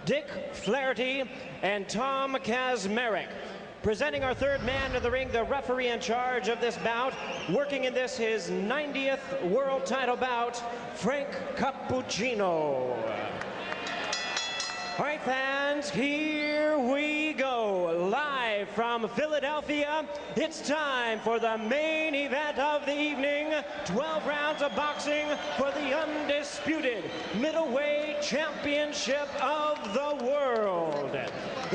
Dick Flaherty, and Tom Kazmarek. Presenting our third man to the ring, the referee in charge of this bout, working in this his 90th world title bout, Frank Cappuccino. All right, fans, here we go. Live from Philadelphia, it's time for the main event of the evening. 12 rounds of boxing for the undisputed middleweight championship of the world.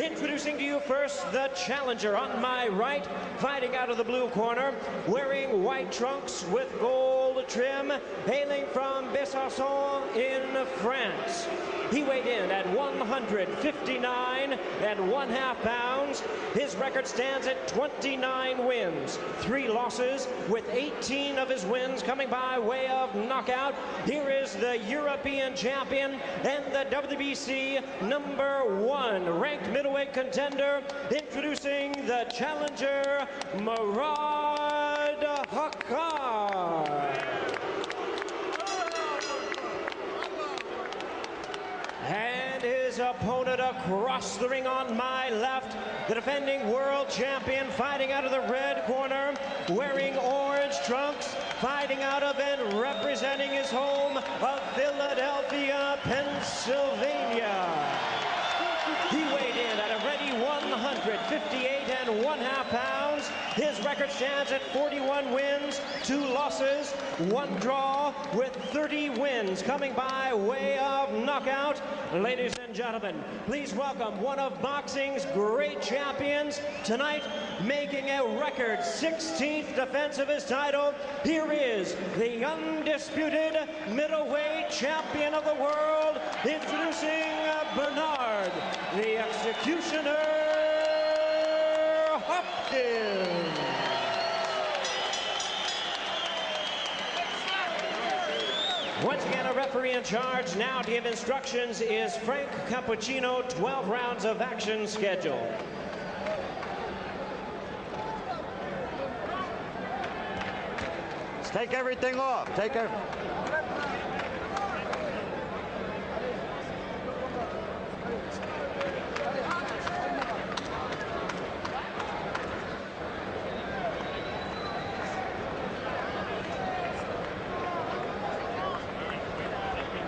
Introducing to you first the challenger on my right, fighting out of the blue corner, wearing white trunks with gold trim, hailing from Besançon in France. He weighed in at 159 1/2 pounds. His record stands at 29 wins, 3 losses, with 18 of his wins coming by way of knockout. Here is the European champion and the WBC #1 ranked middleweight contender, introducing the challenger, Morrad Hakkar. And his opponent across the ring on my left, the defending world champion, fighting out of the red corner, wearing orange trunks, fighting out of and representing his home of Philadelphia, Pennsylvania. He weighed in at a ready 158 1/2 pounds. His record stands at 41 wins, 2 losses, 1 draw, with 30 wins coming by way of knockout. Ladies and gentlemen, please welcome one of boxing's great champions tonight, making a record 16th defense of his title. Here is the undisputed middleweight champion of the world, introducing Bernard, the executioner, Hopkins. Once again, a referee in charge now to give instructions is Frank Cappuccino. 12 rounds of action scheduled. Let's take everything off.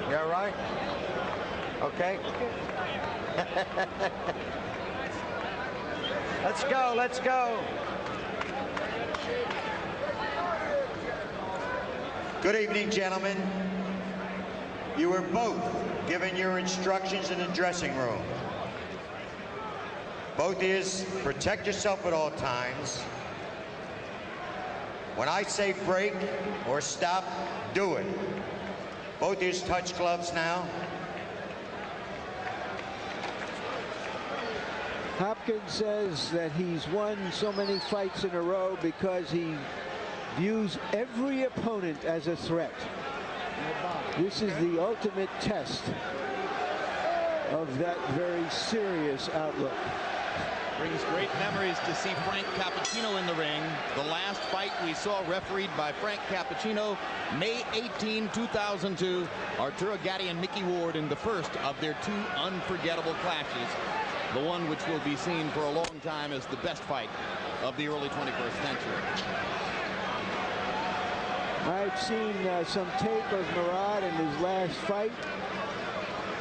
You all right? Okay. Let's go. Good evening, gentlemen. You were both given your instructions in the dressing room. Both is protect yourself at all times. When I say break or stop, do it. Both is touch gloves now. Hopkins says that he's won so many fights in a row because he views every opponent as a threat. This is the ultimate test of that very serious outlook. Brings great memories to see Frank Cappuccino in the ring. The last fight we saw refereed by Frank Cappuccino, May 18, 2002. Arturo Gatti and Mickey Ward in the first of their 2 unforgettable clashes. The one which will be seen for a long time as the best fight of the early 21st century. I've seen some tape of Morrad in his last fight.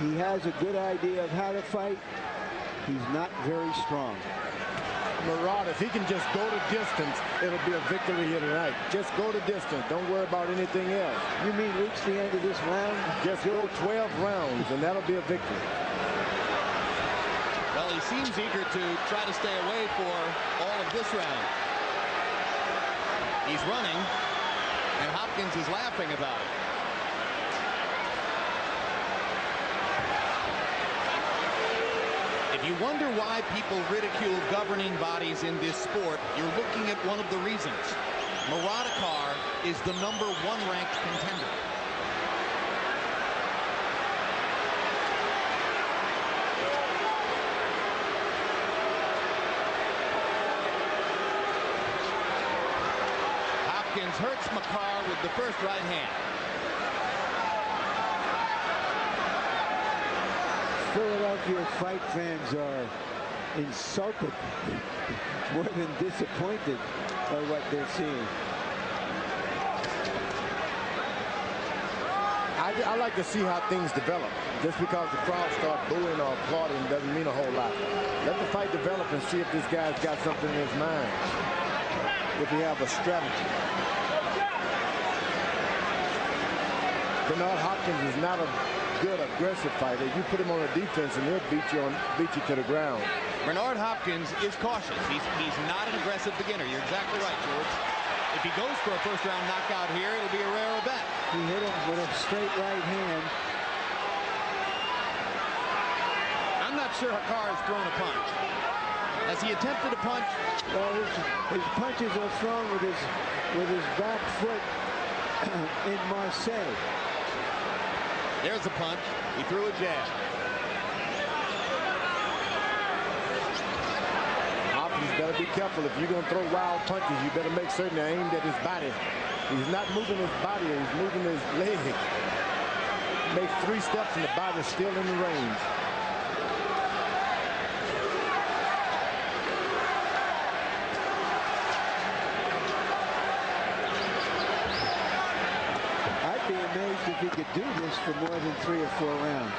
He has a good idea of how to fight. He's not very strong. Morrad, if he can just go the distance, it'll be a victory here tonight. Just go the distance. Don't worry about anything else. You mean reach the end of this round? Just go 12 rounds, and that'll be a victory. Well, he seems eager to try to stay away for all of this round. He's running, and Hopkins is laughing about it. If you wonder why people ridicule governing bodies in this sport, you're looking at one of the reasons. Morrad Hakkar is the #1 ranked contender. Hopkins hurts Hakkar with the first right hand. Philadelphia fight fans are insulted more than disappointed by what they're seeing. I like to see how things develop. Just because the crowd start booing or applauding doesn't mean a whole lot. Let the fight develop and see if this guy's got something in his mind. If he have a strategy. Bernard Hopkins is not a good aggressive fighter. You put him on a defense and he'll beat you to the ground. Bernard Hopkins is cautious. He's not an aggressive beginner. You're exactly right, George. If he goes for a first-round knockout here, it'll be a rare event. He hit him with a straight right hand. I'm not sure Hakkar has thrown a punch. Has he attempted a punch? Well, his punches are thrown with his back foot in Marseille. There's a punch. He threw a jab. Hopkins got to be careful. If you're going to throw wild punches, you better make certain they're aimed at his body. He's not moving his body. He's moving his leg. Make 3 steps and the body's still in the range. I'd be amazed if he could do this for more than 3 or 4 rounds.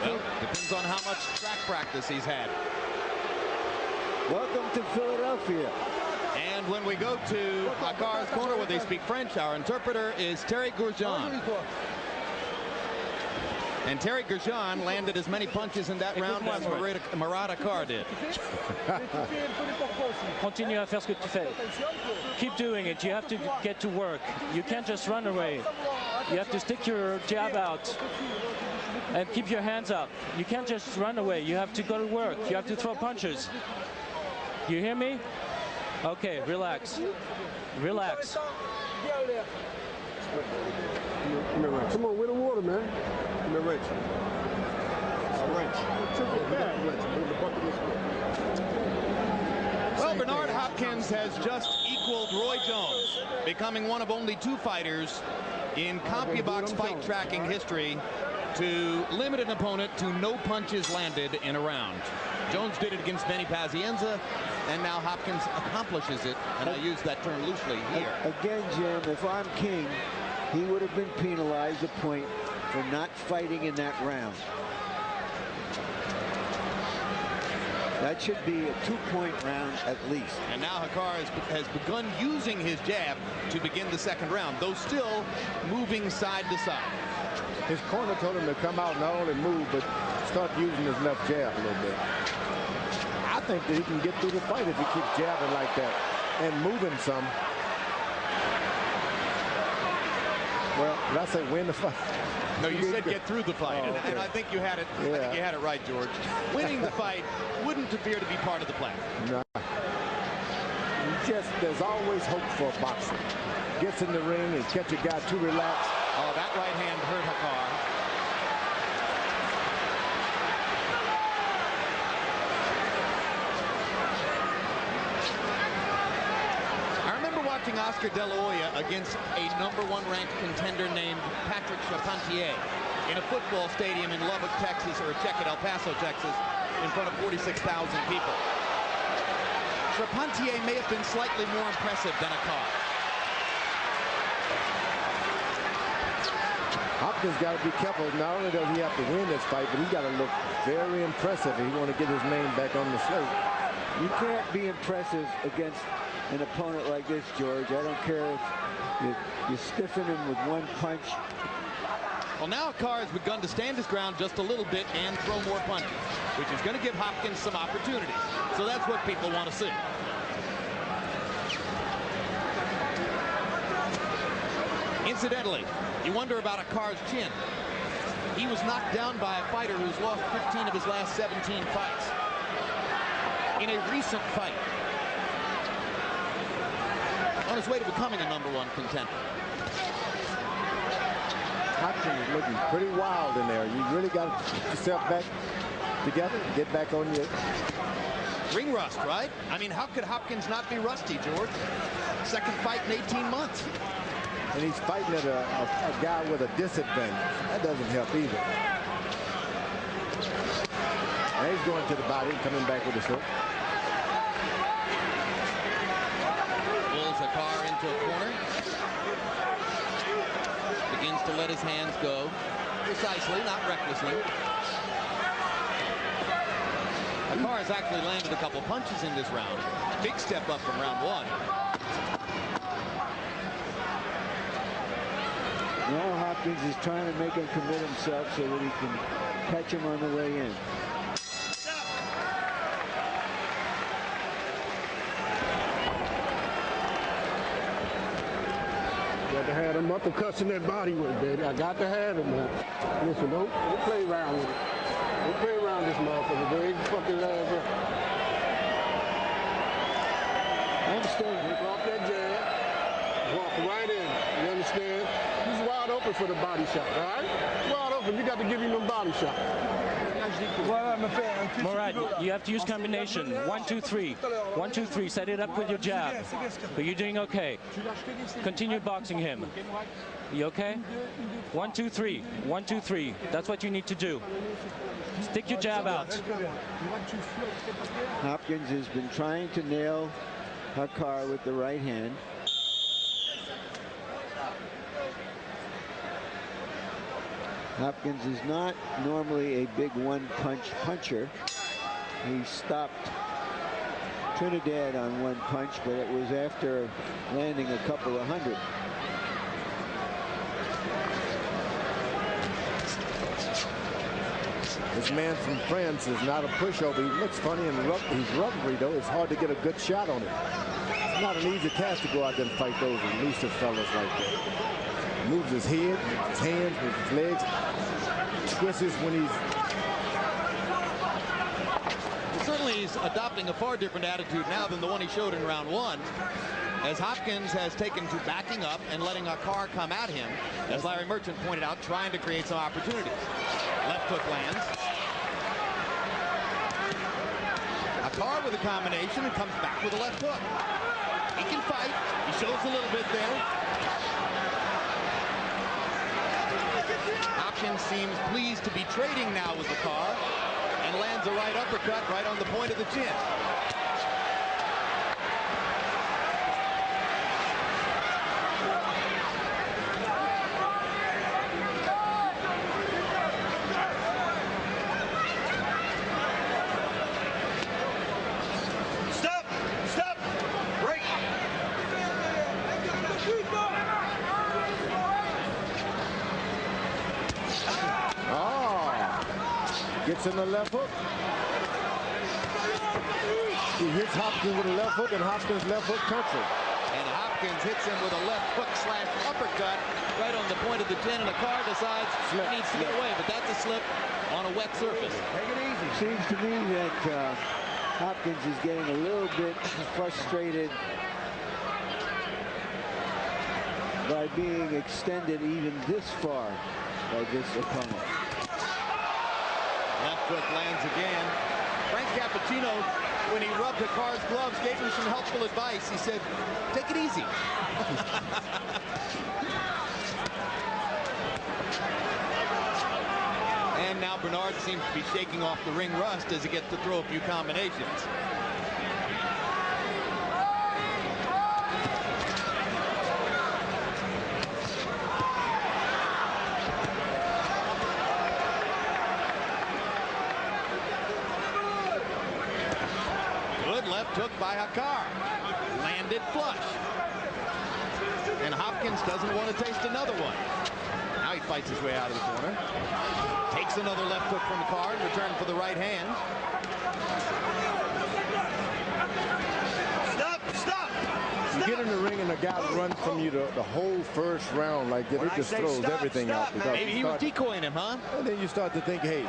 Well, depends on how much track practice he's had. Welcome to Philadelphia. And when we go to Hakkar's corner where they speak French, our interpreter is Terry Gourjean. And Terry Gourjean landed as many punches in that round as Morrad Hakkar did. Continue à faire ce que tu fais. Keep doing it. You have to get to work. You can't just run away. You have to stick your jab out and keep your hands up. You can't just run away. You have to go to work. You have to throw punches. You hear me? Okay, relax. Relax. Come on, with the water, man. Come here, Rich. Well, Bernard Hopkins has just equaled Roy Jones, becoming one of only 2 fighters in CompuBox fight tracking history to limit an opponent to no punches landed in a round. Jones did it against Benny Pazienza, and now Hopkins accomplishes it, and I use that term loosely here. Again, Jim, if I'm king, he would have been penalized a point for not fighting in that round. That should be a 2-point round at least. And now Hakkar has begun using his jab to begin the second round, though still moving side to side. His corner told him to come out, not only move, but start using his left jab a little bit. I think that he can get through the fight if he keeps jabbing like that and moving some. Well, did I say win the fight? No, you said get through the fight, and I think you had it. Yeah. I think you had it right, George. Winning the fight wouldn't appear to be part of the plan. No. There's always hope for a boxer. Gets in the ring and catch a guy too relaxed. Oh, that right hand hurt Hakkar. I remember watching Oscar De La Hoya against a #1 ranked contender named Patrick Charpentier in a football stadium in Lubbock, Texas, or check it, El Paso, Texas, in front of 46,000 people. Charpentier may have been slightly more impressive than Hakkar. Hopkins got to be careful. Not only does he have to win this fight, but he's got to look very impressive if he want to get his name back on the slate. You can't be impressive against an opponent like this, George. I don't care if you stiffen him with 1 punch. Well, now Hakkar has begun to stand his ground just a little bit and throw more punches, which is going to give Hopkins some opportunities. So that's what people want to see. Incidentally, you wonder about Hakkar's chin. He was knocked down by a fighter who's lost 15 of his last 17 fights in a recent fight, on his way to becoming a #1 contender. Hopkins is looking pretty wild in there. You really got to get yourself back together and get back on your ring rust, right? I mean, how could Hopkins not be rusty, George? Second fight in 18 months. And he's fighting at a guy with a disadvantage. That doesn't help either. And he's going to the body, coming back with his hook. Pulls Hakkar into a corner. Begins to let his hands go. Precisely, not recklessly. Hakkar has actually landed a couple punches in this round. Big step up from round one. Now Hopkins is trying to make him commit himself so that he can catch him on the way in. Got to have them uppercuts in that body with, baby. I got to have them, man. Listen, don't play around with it. Don't play around this motherfucker, baby. Fuck his ass up. I understand. Take off that jab. Walk right in. You understand? He's wide open for the body shot, all right? Wide open. You got to give him them body shots. Morrad, you have to use combination. 1, 2, 3. 1, 2, 3. Set it up with your jab. But you're doing okay. Continue boxing him. You okay? 1, 2, 3. 1, 2, 3. That's what you need to do. Stick your jab out. Hopkins has been trying to nail Hakkar with the right hand. Hopkins is not normally a big one-punch puncher. He stopped Trinidad on one punch, but it was after landing a couple of hundred. This man from France is not a pushover. He looks funny and he's rubbery, though. It's hard to get a good shot on him. It's not an easy task to go out there and fight those elusive fellas like that. Moves his head, his hands, with his legs, twists when he's... Certainly he's adopting a far different attitude now than the one he showed in round one, as Hopkins has taken to backing up and letting Hakkar come at him, as Larry Merchant pointed out, trying to create some opportunities. Left hook lands. Hakkar with a combination and comes back with a left hook. He can fight. He shows a little bit there. Hopkins seems pleased to be trading now with Hakkar and lands a right uppercut right on the point of the chin. Stop! Stop! Break! Gets in the left hook. He hits Hopkins with a left hook, and Hopkins left hook country. And Hopkins hits him with a left hook slash uppercut right on the point of the chin, and Hakkar decides he needs to get away, but that's a slip on a wet surface. Take it easy. Seems to me that Hopkins is getting a little bit frustrated by being extended even this far by this opponent. Left hook lands again. Frank Cappuccino, when he rubbed Hakkar's gloves, gave him some helpful advice. He said, take it easy. And now Bernard seems to be shaking off the ring rust as he gets to throw a few combinations. Left hook by Hakkar. Landed flush. And Hopkins doesn't want to taste another one. Now he fights his way out of the corner. Takes another left hook from Hakkar in return for the right hand. Stop! Stop! You get in the ring and the guy runs from you the whole first round like that. It just throws everything out. Maybe he was decoying him, huh? And then you start to think, hey,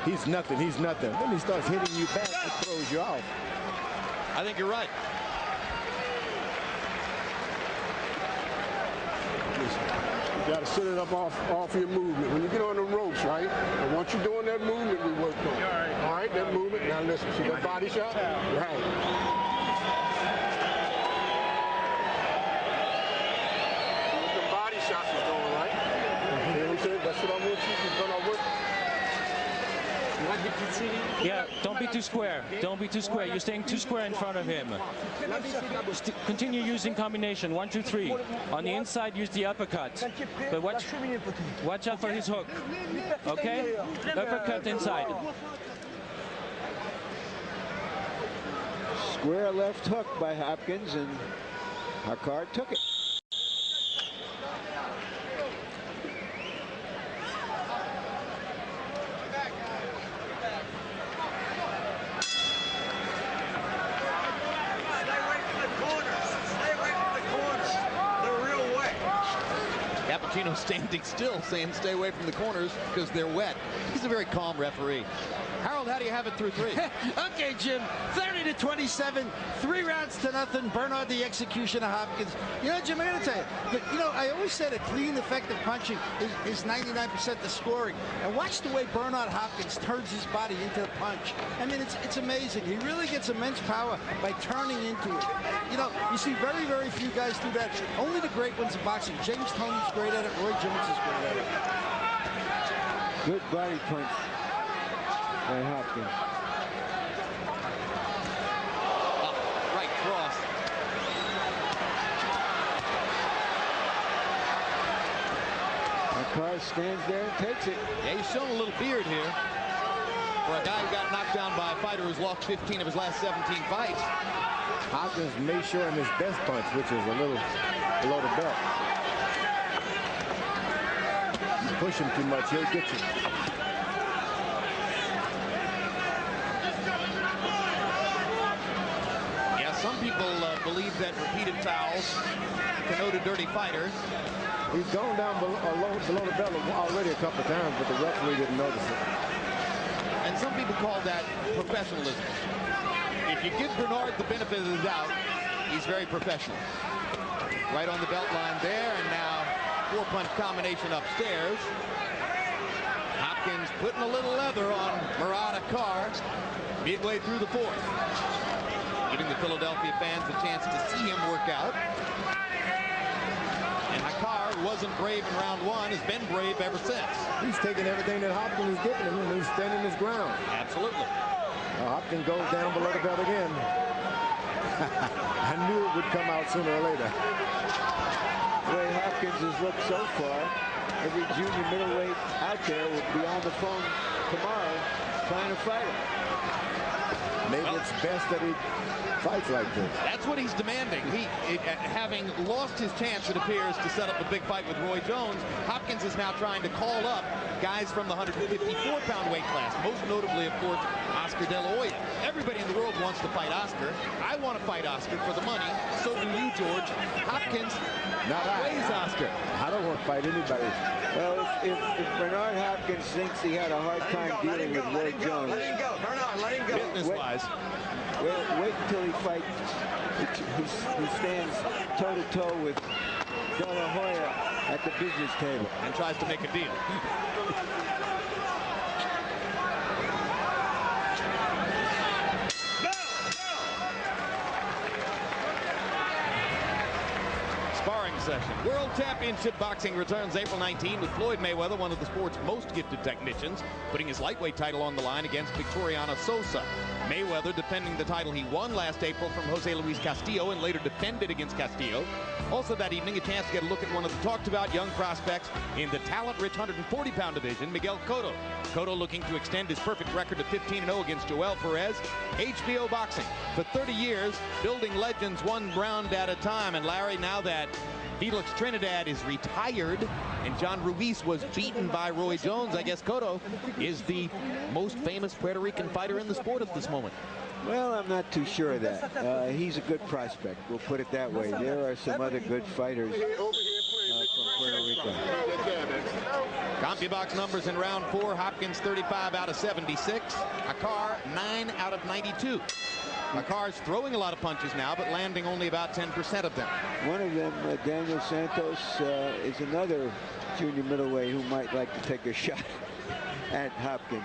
he's nothing, he's nothing. Then he starts hitting you back and throws you off. I think you're right. You got to set it up off your movement. When you get on the ropes, right? And once you're doing that movement, we worked on. All right, that movement. Now listen, see that body shot? Right. See the shots is going, right? You know what I'm saying? That's what I want you to do. Work. Yeah, don't be too square. Don't be too square. You're staying too square in front of him. Continue using combination. 1, 2, 3. On the inside, use the uppercut. But watch out for his hook. Okay? Uppercut inside. Square left hook by Hopkins, and Hakkar took it. Cappuccino standing still, saying stay away from the corners because they're wet. He's a very calm referee. Harold, how do you have it through 3? Okay, Jim, 30-27, 3 rounds to nothing. Bernaud, the execution of Hopkins. You know, Jim, I got to tell you, I always said a clean, effective punching is 99% the scoring. And watch the way Bernaud Hopkins turns his body into the punch. I mean, it's amazing. He really gets immense power by turning into it. You know, you see very, very few guys do that. Only the great ones in boxing. James Toney's great at it. Roy Jones is great at it. Good body punch by Hopkins. Right cross. Hakkar stands there and takes it. Yeah, he's showing a little beard here. For a guy who got knocked down by a fighter who's lost 15 of his last 17 fights. Hopkins may show him his best punch, which is a little below the belt. You push him too much, he'll get you. Yeah, some people believe that repeated fouls connote a dirty fighter. He's gone down below the belt already a couple of times, but the referee didn't notice it. And some people call that professionalism. If you give Bernaud the benefit of the doubt, he's very professional. Right on the belt line there, and now 4-punch combination upstairs. Hopkins putting a little leather on Morrad Hakkar midway through the 4th. Giving the Philadelphia fans a chance to see him work out. And Hakkar, who wasn't brave in round 1, has been brave ever since. He's taking everything that Hopkins is giving him, and he's standing his ground. Absolutely. Hopkins goes down below the belt again. I knew it would come out sooner or later. The way Hopkins has looked so far, every junior middleweight out there will be on the phone tomorrow trying to fight him. Maybe it's best that he fights like this. That's what he's demanding. Having lost his chance, it appears, to set up a big fight with Roy Jones, Hopkins is now trying to call up guys from the 154-pound weight class, most notably, of course, Oscar De La Hoya. Everybody in the world wants to fight Oscar. I want to fight Oscar for the money. So do you, George. Hopkins outweighs Oscar. I don't want to fight anybody. Well, if Bernard Hopkins thinks he had a hard time dealing with Roy Jones, Let him go. Bernard, let him go. Business-wise. wait until he fights. He stands toe-to-toe with De La Hoya at the business table. And tries to make a deal. Sparring session. World Championship Boxing returns April 19 with Floyd Mayweather, one of the sport's most gifted technicians, putting his lightweight title on the line against Victoriano Sosa. Mayweather defending the title he won last April from Jose Luis Castillo and later defended against Castillo. Also that evening, a chance to get a look at one of the talked-about young prospects in the talent-rich 140-pound division, Miguel Cotto. Cotto looking to extend his perfect record to 15-0 against Joel Perez. HBO Boxing, for 30 years, building legends one round at a time. And Larry, now that Felix Trinidad is retired and John Ruiz was beaten by Roy Jones, I guess Cotto is the most famous Puerto Rican fighter in the sport at this moment. Well, I'm not too sure of that. He's a good prospect. We'll put it that way. There are some other good fighters from Puerto Rico. CompuBox numbers in round 4. Hopkins 35 out of 76. Hakkar 9 out of 92. Hackar's throwing a lot of punches now, but landing only about 10% of them. One of them, Daniel Santos, is another junior middleweight who might like to take a shot at Hopkins.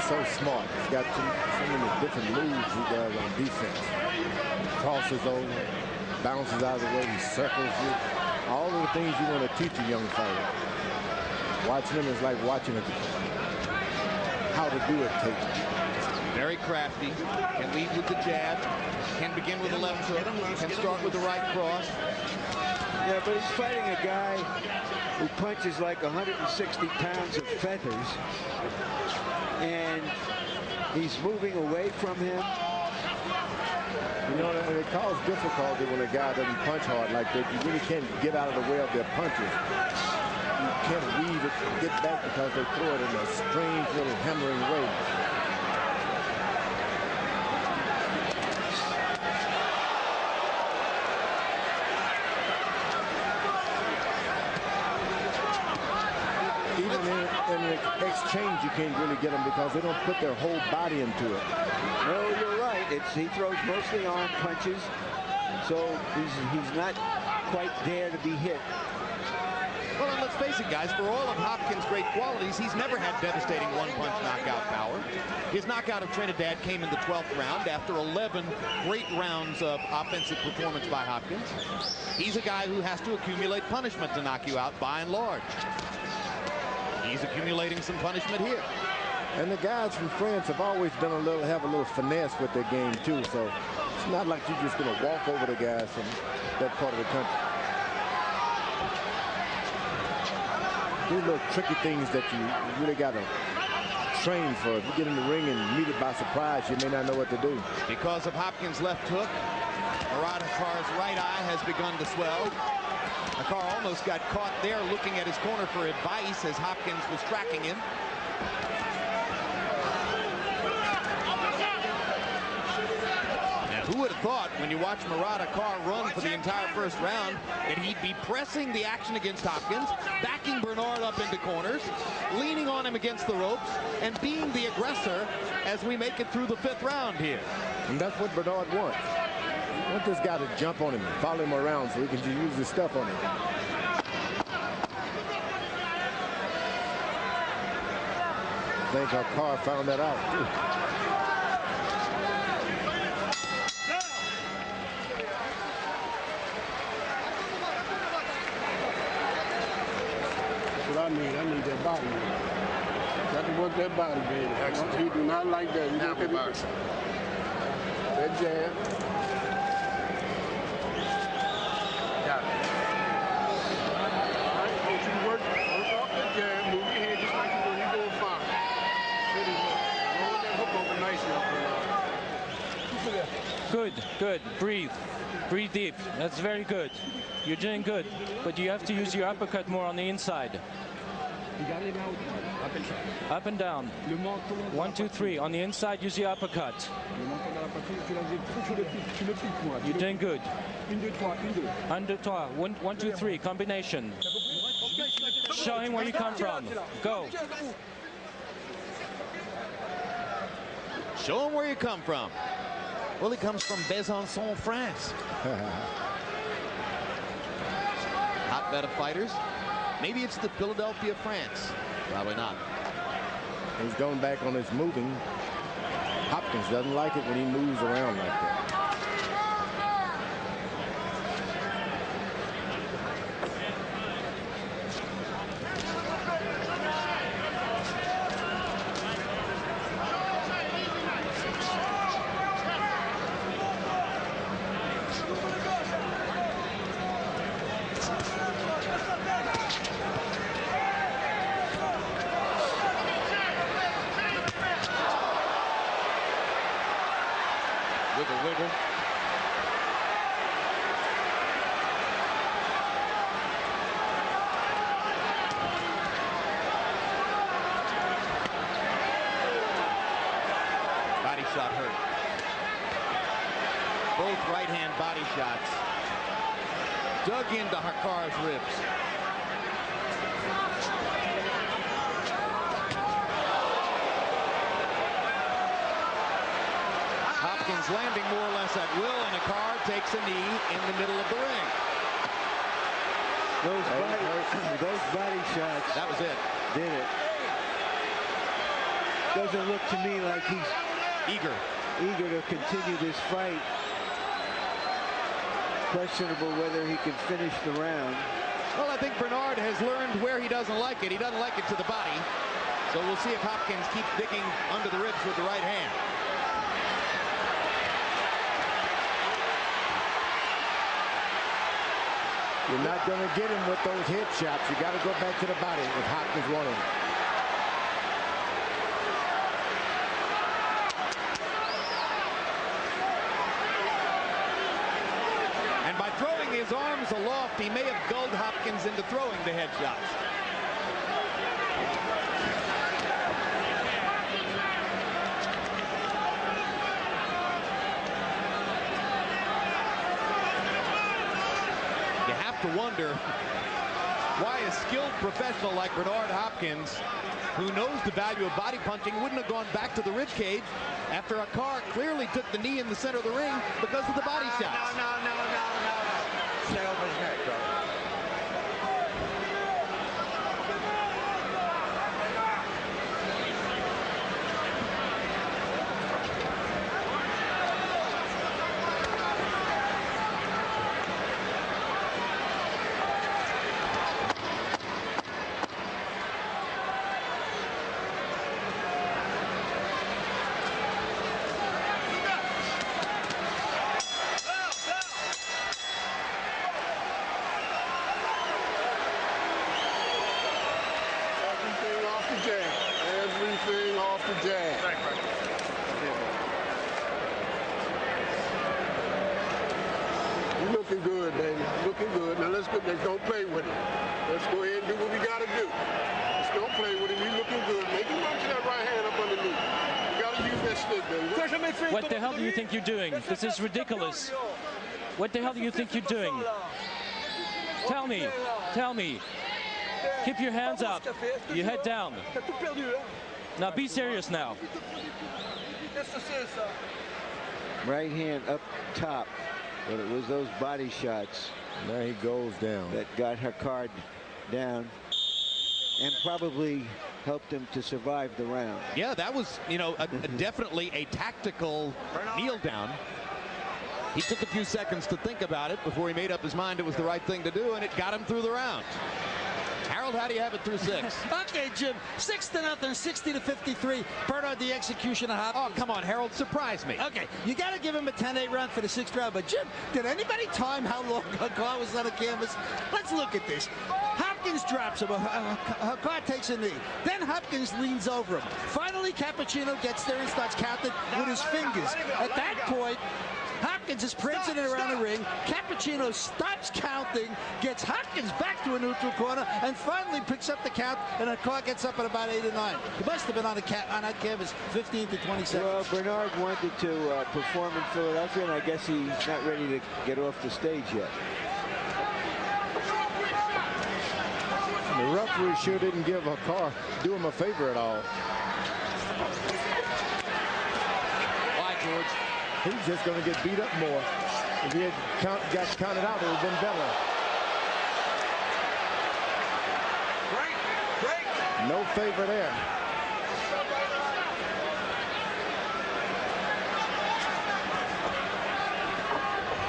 so smart. He's got so many different moves he does on defense. Crosses over, bounces out of the way, he circles you. All of the things you want to teach a young fighter. Watching him is like watching how to do it tape. Very crafty. Can lead with the jab. Can begin with a left hook. Can start with the right cross. Yeah, but he's fighting a guy who punches like 160 pounds of feathers. And he's moving away from him. You know, and it causes difficulty when a guy doesn't punch hard like that. You really can't get out of the way of their punches. You can't weave it and get back because they throw it in a strange little hammering way. Even in an exchange, you can't really get them because they don't put their whole body into it. No, you're right. He throws mostly arm punches, so he's not quite there to be hit. Well, and let's face it, guys, for all of Hopkins' great qualities, he's never had devastating one-punch knockout power. His knockout of Trinidad came in the 12th round after 11 great rounds of offensive performance by Hopkins. He's a guy who has to accumulate punishment to knock you out by and large. He's accumulating some punishment here. And the guys from France have always been have a little finesse with their game too. So it's not like you're just going to walk over the guys from that part of the country. These little tricky things that you really got to train for. If you get in the ring and meet it by surprise, you may not know what to do. Because of Hopkins' left hook, Morrad Hakkar's right eye has begun to swell. Hakar almost got caught there looking at his corner for advice as Hopkins was tracking him. Now, who would have thought when you watch Morrad Hakkar run for the entire first round that he'd be pressing the action against Hopkins, backing Bernaud up into corners, leaning on him against the ropes, and being the aggressor as we make it through the 5th round here. And that's what Bernaud wants. I want this guy to jump on him and follow him around so he can just use his stuff on him. I think Hakar found that out, too. That's what I need. I need that body. Got to work that body, baby. Excellent. You do not like that. You now reverse. That jab. Got it. All right, I want you to work off that jab. Move your head just like you do. You're doing fine. Steady hook. Roll that hook over nicely up. Good, good. Breathe. Breathe deep. That's very good. You're doing good, but you have to use your uppercut more on the inside. Up and down. 1, 2, 3. On the inside, use your uppercut. You're doing good. 1, 2, 3. 1, 2, 3. Combination. Show him where you come from. Go. Show him where you come from. Well, he comes from Besançon, France. Hotbed of fighters. Maybe it's the Philadelphia, France. Probably not. He's going back on his moving. Hopkins doesn't like it when he moves around like that. Wiggle. Body shot hurt. Both right-hand body shots dug into Hakkar's ribs. Hopkins landing more or less at will, and Hakkar takes a knee in the middle of the ring. Those body shots. That was it. Did it. Doesn't look to me like he's eager to continue this fight. Questionable whether he can finish the round. Well, I think Bernaud has learned where he doesn't like it. He doesn't like it to the body. So we'll see if Hopkins keeps digging under the ribs with the right hand. You're not going to get him with those head shots. You got to go back to the body if Hopkins wants him. And by throwing his arms aloft, he may have dulled Hopkins into throwing the head shots. You have to wonder why a skilled professional like Bernard Hopkins, who knows the value of body punching, wouldn't have gone back to the rib cage after Hakkar clearly took the knee in the center of the ring because of the body shots. No. Stay over his neck, bro. Everything off the jab. You're looking good, baby. Looking good. Now let's go. Don't play with it. Let's go ahead and do what we got to do. Let's don't play with him. You're looking good. Make him run to that right hand up underneath. You got to use that stick, baby. What the hell do you think you're doing? This is ridiculous. What the hell do you think you're doing? Tell me. Tell me. Keep your hands up. Your head down. Now be serious now. Right hand up top. But it was those body shots. There he goes down. That got Hakkar down. And probably helped him to survive the round. Yeah, that was, you know, definitely a tactical kneel down. He took a few seconds to think about it before he made up his mind it was the right thing to do, and it got him through the round. Harold, how do you have it through 6? Okay, Jim. 6-0, 60-53. Bernard the executioner. Oh, come on, Harold, surprise me. Okay, you got to give him a 10-8 round for the 6th round. But Jim, did anybody time how long Hakkar was on the canvas? Let's look at this. Hopkins drops him. Hakkar takes a knee. Then Hopkins leans over him. Finally, Cappuccino gets there and starts counting with his fingers. At that point, Hopkins is prancing around the ring. Cappuccino stops counting, gets Hopkins back to a neutral corner, and finally picks up the count, and Hakkar gets up at about 8 or 9. He must have been on that canvas 15 to 20 seconds. Well, Bernard wanted to perform in Philadelphia, and I guess he's not ready to get off the stage yet. The referee sure didn't give Hakkar, do him a favor at all. Why, George? He's just going to get beat up more. If he had got counted out, it would have been better. Break. No favor there.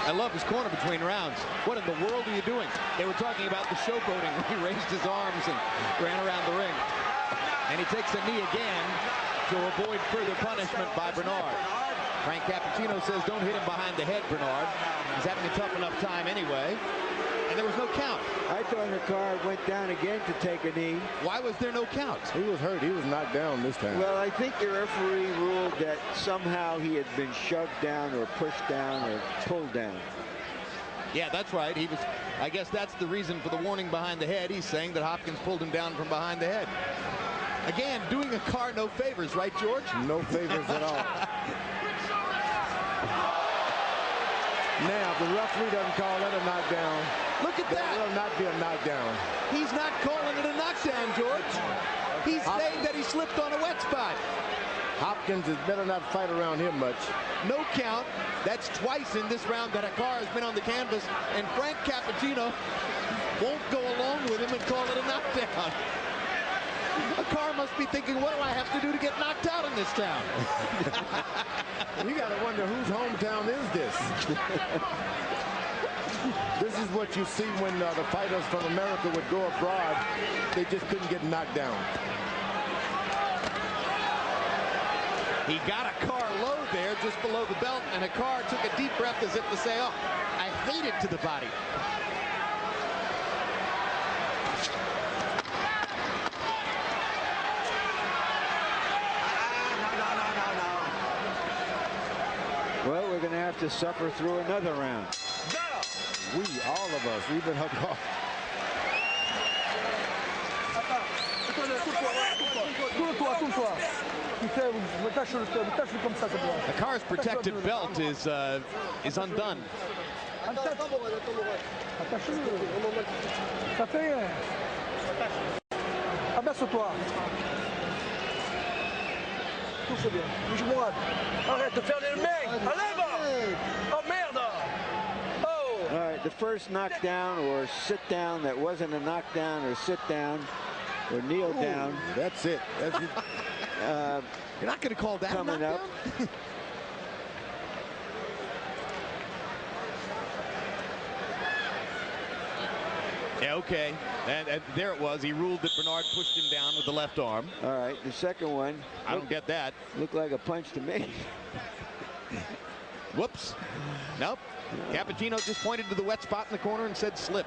I love his corner between rounds. What in the world are you doing? They were talking about the showboating when he raised his arms and ran around the ring. And he takes a knee again to avoid further punishment by Bernaud. Frank Cappuccino says don't hit him behind the head, Bernaud. He's having a tough enough time anyway. And there was no count. I thought Hakkar went down again to take a knee. Why was there no count? He was hurt. He was knocked down this time. Well, I think the referee ruled that somehow he had been shoved down or pushed down or pulled down. Yeah, that's right. He was. I guess that's the reason for the warning behind the head. He's saying that Hopkins pulled him down from behind the head. Again, doing Hakkar no favors, right, George? No favors at all. Now, if the referee doesn't call that a knockdown, look at that. That will not be a knockdown. He's not calling it a knockdown, George. He's saying that he slipped on a wet spot. Hopkins is better not fight around him much. No count. That's twice in this round that Hakkar has been on the canvas, and Frank Cappuccino won't go along with him and call it a knockdown. Hakkar must be thinking, what do I have to do to get knocked out in this town? You got to wonder whose hometown is this? This is what you see when the fighters from America would go abroad. They just couldn't get knocked down. He got Hakkar low there, just below the belt, and Hakkar took a deep breath as if to say, oh, I hate it to the body. Well, we're going to have to suffer through another round. We, all of us, even Hakkar. Hackar's protected belt is undone. Abaisse-toi. Touche bien. Bouge Morrad. Arrête de faire les mains. Allez, oh merde. Oh. All right, the first knockdown or sit down that wasn't a knockdown or sit down or kneel down. That's it. That's it. You're not going to call that coming up. Yeah, okay. And there it was. He ruled that Bernard pushed him down with the left arm. All right, the second one. I don't get that. Looked like a punch to me. Whoops. Nope. Cappuccino just pointed to the wet spot in the corner and said slip.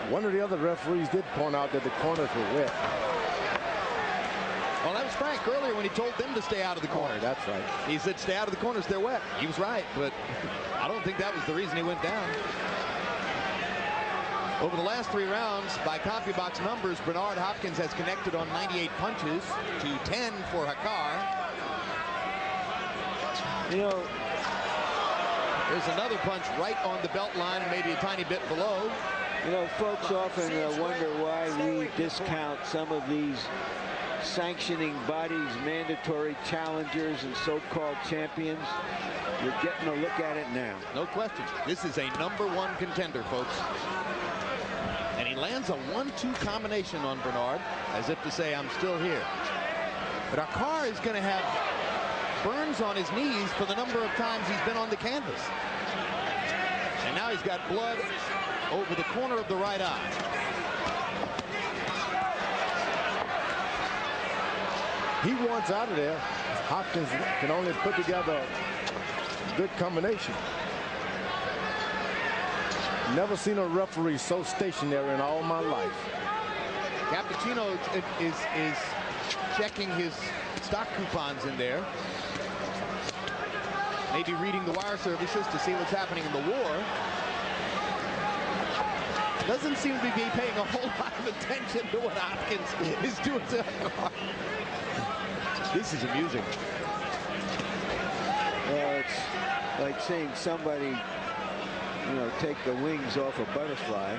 One of the other referees did point out that the corners were wet. Well, that was Frank earlier when he told them to stay out of the corners. Oh, that's right. He said stay out of the corners, they're wet. He was right, but I don't think that was the reason he went down. Over the last 3 rounds, by CompuBox numbers, Bernard Hopkins has connected on 98 punches to 10 for Hakkar. You know, there's another punch right on the belt line and maybe a tiny bit below. You know, folks often wonder why we discount some of these sanctioning bodies, mandatory challengers, and so-called champions. You're getting a look at it now. No question. This is a #1 contender, folks. And he lands a 1-2 combination on Bernard, as if to say, I'm still here. But Hakkar is going to have burns on his knees for the number of times he's been on the canvas. And now he's got blood over the corner of the right eye. He wants out of there. Hopkins can only put together a good combination. Never seen a referee so stationary in all my life. Cappuccino is checking his stock coupons in there. Maybe reading the wire services to see what's happening in the war. Doesn't seem to be paying a whole lot of attention to what Hopkins is doing to Hakkar. This is amusing. Well, it's like seeing somebody, you know, take the wings off a butterfly.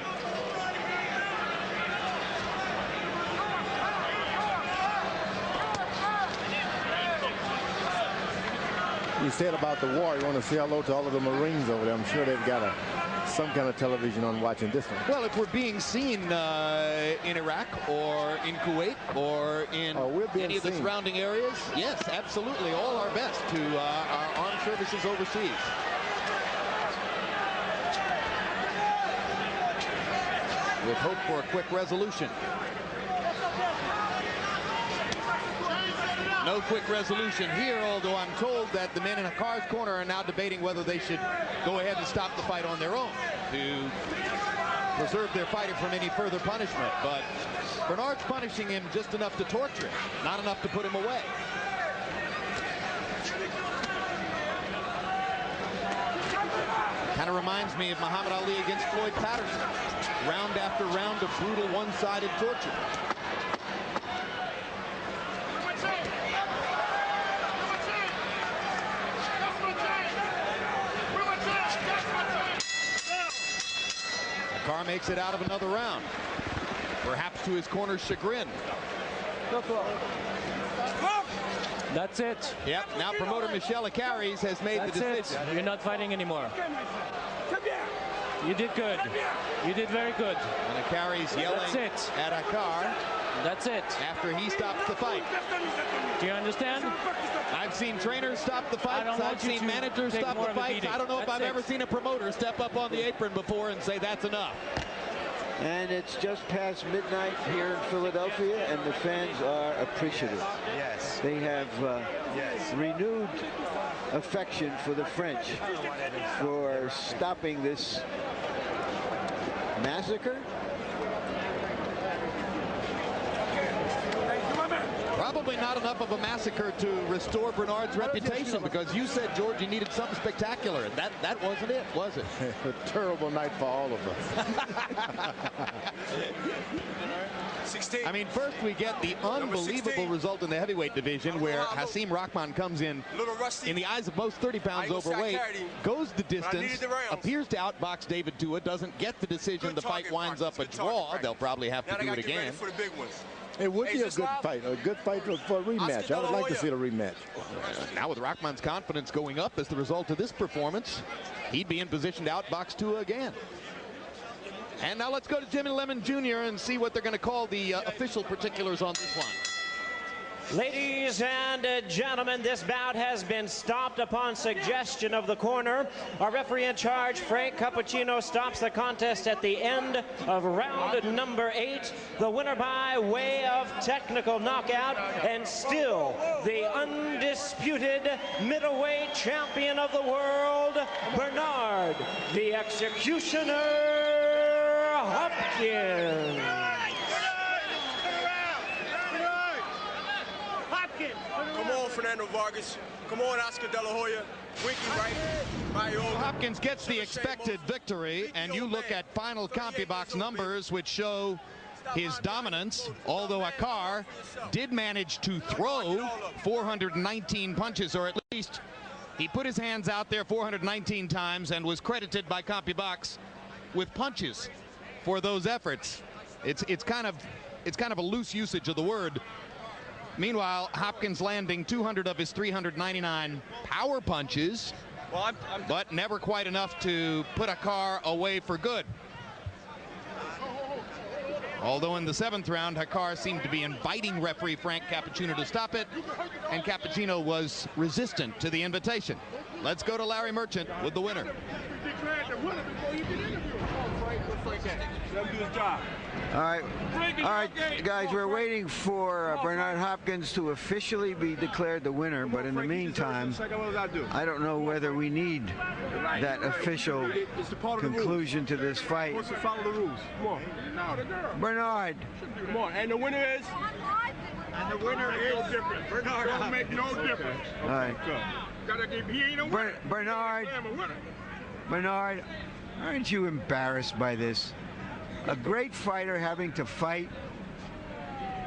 You said about the war, you want to say hello to all of the Marines over there. I'm sure they've got some kind of television on watching this one. Well, if we're being seen in Iraq or in Kuwait or in any of the surrounding areas, yes, absolutely. All our best to our armed services overseas. With hope for a quick resolution. No quick resolution here, although I'm told that the men in Hackar's corner are now debating whether they should go ahead and stop the fight on their own to preserve their fighter from any further punishment. But Bernard's punishing him just enough to torture him, not enough to put him away. Kind of reminds me of Muhammad Ali against Floyd Patterson. Round after round of brutal one-sided torture. Hakkar makes it out of another round, perhaps to his corner's chagrin. That's it. Yep, now promoter Michel Acaris has made the decision. You're not fighting anymore. You did good. You did very good. And Acaris yelling at Hakkar. That's it. After he stops the fight. Do you understand? I've seen trainers stop the fights. I've seen managers stop the fights. I don't know if I've ever seen a promoter step up on the apron before and say that's enough. And it's just past midnight here in Philadelphia, and the fans are appreciative. Yes. They have renewed affection for the French for stopping this massacre. Probably not enough of a massacre to restore Bernard's reputation, because you said, George, you needed something spectacular, and that wasn't it, was it? A terrible night for all of us. I mean, first we get the unbelievable result in the heavyweight division where Hasim Rahman comes in the eyes of most 30 pounds overweight, goes the distance, appears to outbox David Tua, doesn't get the decision. The fight winds up a draw. They'll probably have to do it again. It would be a good fight for a rematch. I would like to see a rematch. Now with Rahman's confidence going up as the result of this performance, he'd be in position to outbox Tua again. And now let's go to Jimmy Lemon Jr. and see what they're going to call the official particulars on this one. Ladies and gentlemen, this bout has been stopped upon suggestion of the corner. Our referee in charge, Frank Cappuccino, stops the contest at the end of round number 8. The winner by way of technical knockout, and still the undisputed middleweight champion of the world, Bernard, the Executioner Hopkins. Come on, Fernando Vargas. Come on, Oscar De La Hoya. Winky right. Mario. Hopkins gets the expected victory, and you look at final CompuBox numbers, which show his dominance, although Hakkar did manage to throw 419 punches, or at least he put his hands out there 419 times and was credited by CompuBox with punches for those efforts. It's kind of a loose usage of the word. Meanwhile, Hopkins landing 200 of his 399 power punches, but never quite enough to put Hakkar away for good. Although in the 7th round, Hakkar seemed to be inviting referee Frank Cappuccino to stop it, and Cappuccino was resistant to the invitation. Let's go to Larry Merchant with the winner. All right, guys, we're waiting for Bernard Hopkins to officially be declared the winner, but in the meantime, I don't know whether we need that official conclusion to this fight. Follow the rules. Come on. Bernard. Come on. And the winner is? And the winner is different. Bernard don't make no difference. All right. Bernard, aren't you embarrassed by this? A great fighter having to fight.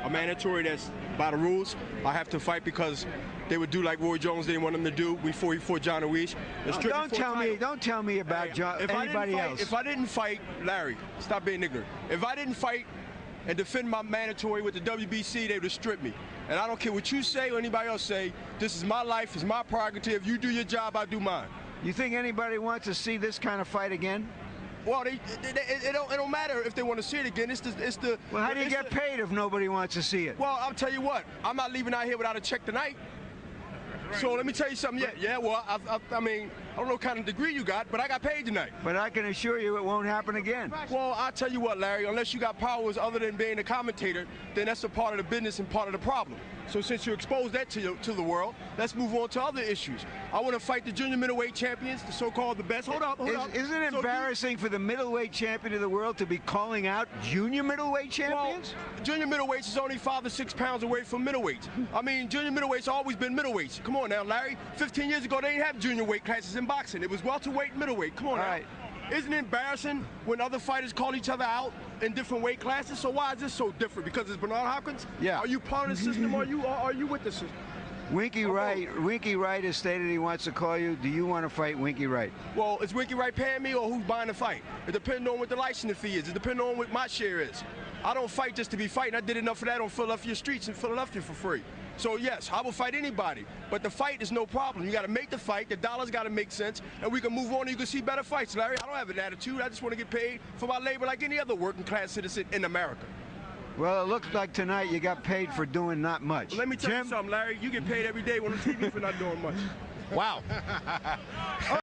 A mandatory that's by the rules. I have to fight because they would do like Roy Jones didn't want them to do before he fought John Ruiz. Don't tell me about anybody else. If I didn't fight, Larry, stop being ignorant. If I didn't fight and defend my mandatory with the WBC, they would have stripped me. And I don't care what you say or anybody else say. This is my life. It's my prerogative. You do your job, I do mine. You think anybody wants to see this kind of fight again? Well, it don't matter if they want to see it again. Well, how do you get paid if nobody wants to see it? Well, I'll tell you what. I'm not leaving out here without a check tonight. So let me tell you something. Yeah. Well, I mean, I don't know what kind of degree you got, but I got paid tonight. But I can assure you it won't happen again. Well, I'll tell you what, Larry. Unless you got powers other than being a commentator, then that's a part of the business and part of the problem. So since you exposed that to the world, let's move on to other issues. I want to fight the junior middleweight champions, the so-called the best. Hold up. Isn't it embarrassing for the middleweight champion of the world to be calling out junior middleweight champions? Well, junior middleweights is only 5 to 6 pounds away from middleweights. I mean, junior middleweights always been middleweights. Come on now, Larry. 15 years ago, they didn't have junior weight classes in boxing. It was welterweight and middleweight. Come on now. Right. Isn't it embarrassing when other fighters call each other out in different weight classes? So why is this so different? Because it's Bernard Hopkins? Yeah. Are you part of the system or are you with the system? Winky Wright has stated he wants to call you. Do you want to fight Winky Wright? Well, is Winky Wright paying me or who's buying the fight? It depends on what the licensing fee is. It depends on what my share is. I don't fight just to be fighting. I did enough of that on Philadelphia streets in Philadelphia for free. So yes, I will fight anybody, but the fight is no problem. You got to make the fight. The dollars got to make sense, and we can move on and you can see better fights, Larry. I don't have an attitude. I just want to get paid for my labor like any other working class citizen in America. Well, it looks like tonight you got paid for doing not much. Well, let me tell you something, Larry. You get paid every day on the TV for not doing much. Wow.